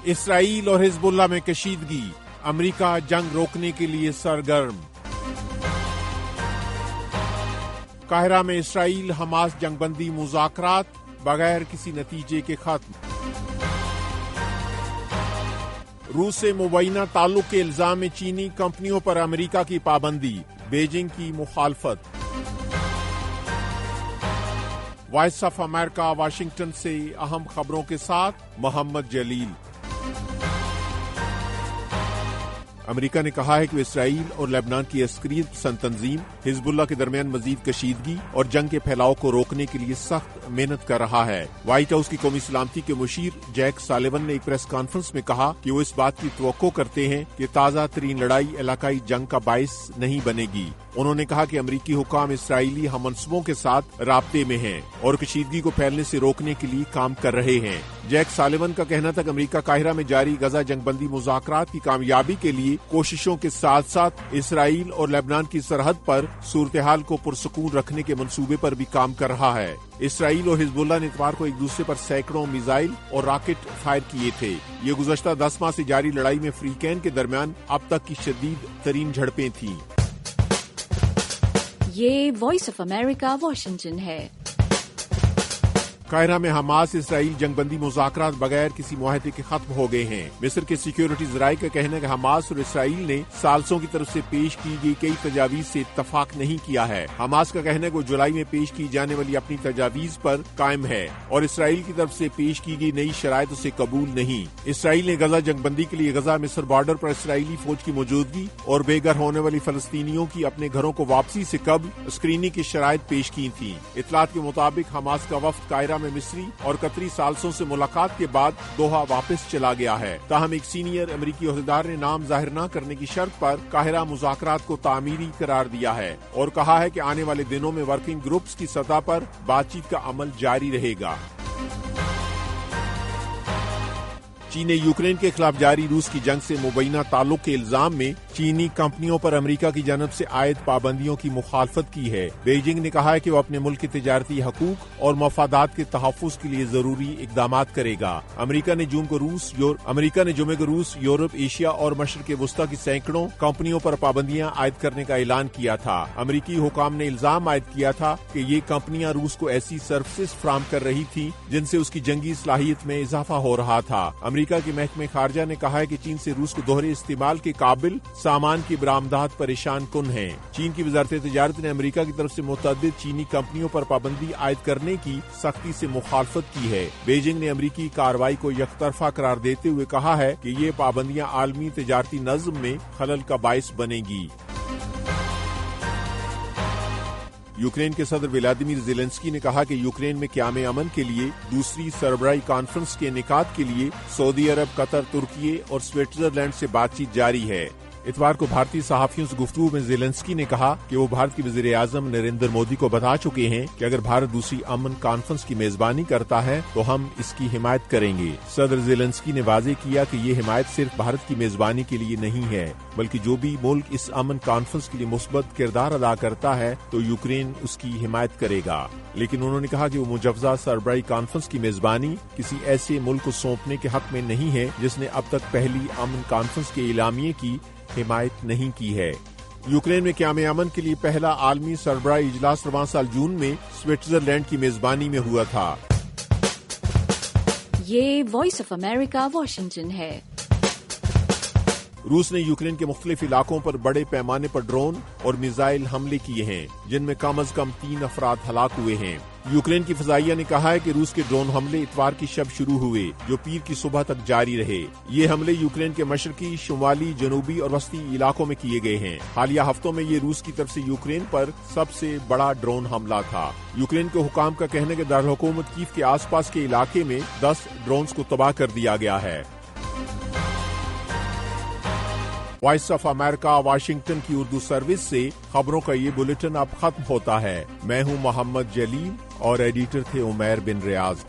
اسرائیل اور حزب اللہ میں کشیدگی، امریکہ جنگ روکنے کے لیے سرگرم۔ قاہرہ میں اسرائیل حماس جنگ بندی مذاکرات بغیر کسی نتیجے کے ختم۔ روس سے مبینہ تعلق کے الزام میں چینی کمپنیوں پر امریکہ کی پابندی، بیجنگ کی مخالفت۔ وائس آف امریکہ واشنگٹن سے اہم خبروں کے ساتھ محمد جلیل۔ امریکہ نے کہا ہے کہ وہ اسرائیل اور لبنان کی عسکریت پسند تنظیم حزب اللہ کے درمیان مزید کشیدگی اور جنگ کے پھیلاؤ کو روکنے کے لیے سخت محنت کر رہا ہے۔ وائٹ ہاؤس کی قومی سلامتی کے مشیر جیک سالیون نے ایک پریس کانفرنس میں کہا کہ وہ اس بات کی توقع کرتے ہیں کہ تازہ ترین لڑائی علاقائی جنگ کا باعث نہیں بنے گی۔ انہوں نے کہا کہ امریکی حکام اسرائیلی ہم منصبوں کے ساتھ رابطے میں ہیں اور کشیدگی کو پھیلنے سے روکنے کے لیے کام کر رہے ہیں۔ جیک سالیون کا کہنا تھا کہ امریکہ قاہرہ میں جاری غزہ جنگ بندی مذاکرات کی کامیابی کے لیے کوششوں کے ساتھ ساتھ اسرائیل اور لبنان کی سرحد پر صورتحال کو پرسکون رکھنے کے منصوبے پر بھی کام کر رہا ہے۔ اسرائیل اور حزب اللہ نے اتوار کو ایک دوسرے پر سینکڑوں میزائل اور راکٹ فائر کیے تھے۔ یہ گزشتہ 10 ماہ سے جاری لڑائی میں فریقین کے درمیان اب تک کی شدید ترین جھڑپیں تھیں۔ یہ وائس آف امریکہ واشنگٹن ہے۔ قاہرہ میں حماس اسرائیل جنگ بندی مذاکرات بغیر کسی معاہدے کے ختم ہو گئے ہیں۔ مصر کے سیکیورٹی ذرائع کا کہنا ہے کہ حماس اور اسرائیل نے ثالثوں کی طرف سے پیش کی گئی کئی تجاویز سے اتفاق نہیں کیا ہے۔ حماس کا کہنا ہے کہ وہ جولائی میں پیش کی جانے والی اپنی تجاویز پر قائم ہے اور اسرائیل کی طرف سے پیش کی گئی نئی شرائط اسے قبول نہیں۔ اسرائیل نے غزہ جنگ بندی کے لیے غزہ مصر بارڈر پر اسرائیلی فوج کی موجودگی اور بے گھر ہونے والی فلسطینیوں کی اپنے گھروں کو واپسی سے قبل اسکریننگ کی شرائط پیش کی تھیں۔ اطلاعات کے مطابق حماس کا وفد قاہرہ میں مصری اور قطری ثالثوں سے ملاقات کے بعد دوحہ واپس چلا گیا ہے۔ تاہم ایک سینئر امریکی عہدیدار نے نام ظاہر نہ کرنے کی شرط پر قاہرہ مذاکرات کو تعمیری قرار دیا ہے اور کہا ہے کہ آنے والے دنوں میں ورکنگ گروپس کی سطح پر بات چیت کا عمل جاری رہے گا۔ چین نے یوکرین کے خلاف جاری روس کی جنگ سے مبینہ تعلق کے الزام میں چینی کمپنیوں پر امریکہ کی جانب سے عائد پابندیوں کی مخالفت کی ہے۔ بیجنگ نے کہا ہے کہ وہ اپنے ملک کے تجارتی حقوق اور مفادات کے تحفظ کے لیے ضروری اقدامات کرے گا۔ امریکہ نے جمعے کو روس، یورپ، ایشیا اور مشرق وسطی کی سینکڑوں کمپنیوں پر پابندیاں عائد کرنے کا اعلان کیا تھا۔ امریکی حکام نے الزام عائد کیا تھا کہ یہ کمپنیاں روس کو ایسی سروسز فراہم کر رہی تھیں جن سے اس کی جنگی صلاحیت میں اضافہ ہو رہا تھا۔ امریکہ کے محکمہ خارجہ نے کہا ہے کہ چین سے روس کو دوہرے استعمال کے قابل سامان کی برآمدات پریشان کن ہیں۔ چین کی وزارت تجارت نے امریکہ کی طرف سے متعدد چینی کمپنیوں پر پابندی عائد کرنے کی سختی سے مخالفت کی ہے۔ بیجنگ نے امریکی کارروائی کو یک طرفہ قرار دیتے ہوئے کہا ہے کہ یہ پابندیاں عالمی تجارتی نظم میں خلل کا باعث بنے گی۔ یوکرین کے صدر ولادیمیر زیلنسکی نے کہا کہ یوکرین میں قیام امن کے لیے دوسری سربراہی کانفرنس کے انعقاد کے لیے سعودی عرب، قطر، ترکی اور سوئٹزرلینڈ سے بات چیت جاری ہے۔ اتوار کو بھارتی صحافیوں سے گفتگو میں زیلنسکی نے کہا کہ وہ بھارت کے وزیر اعظم نریندر مودی کو بتا چکے ہیں کہ اگر بھارت دوسری امن کانفرنس کی میزبانی کرتا ہے تو ہم اس کی حمایت کریں گے۔ صدر زیلنسکی نے واضح کیا کہ یہ حمایت صرف بھارت کی میزبانی کے لیے نہیں ہے بلکہ جو بھی ملک اس امن کانفرنس کے لیے مثبت کردار ادا کرتا ہے تو یوکرین اس کی حمایت کرے گا، لیکن انہوں نے کہا کہ وہ مجوزہ سربراہی کانفرنس کی میزبانی کسی ایسے ملک کو سونپنے کے حق میں نہیں ہے جس نے اب تک پہلی امن کانفرنس کے اعلامیے کی حمایت نہیں کی ہے۔ یوکرین میں قیام امن کے لیے پہلا عالمی سربراہی اجلاس رواں سال جون میں سوئٹزرلینڈ کی میزبانی میں ہوا تھا۔ یہ وائس آف امریکہ واشنگٹن ہے۔ روس نے یوکرین کے مختلف علاقوں پر بڑے پیمانے پر ڈرون اور میزائل حملے کیے ہیں جن میں کم از کم 3 افراد ہلاک ہوئے ہیں۔ یوکرین کی فضائیہ نے کہا ہے کہ روس کے ڈرون حملے اتوار کی شب شروع ہوئے جو پیر کی صبح تک جاری رہے۔ یہ حملے یوکرین کے مشرقی، شمالی، جنوبی اور وسطی علاقوں میں کیے گئے ہیں۔ حالیہ ہفتوں میں یہ روس کی طرف سے یوکرین پر سب سے بڑا ڈرون حملہ تھا۔ یوکرین کے حکام کا کہنا ہے کہ دارالحکومت کیف کے آس پاس کے علاقے میں 10 ڈرونز کو تباہ کر دیا گیا ہے۔ وائس آف امریکہ واشنگٹن کی اردو سروس سے خبروں کا یہ بلیٹن اب ختم ہوتا ہے۔ میں ہوں محمد جلیل اور ایڈیٹر تھے عمیر بن ریاض۔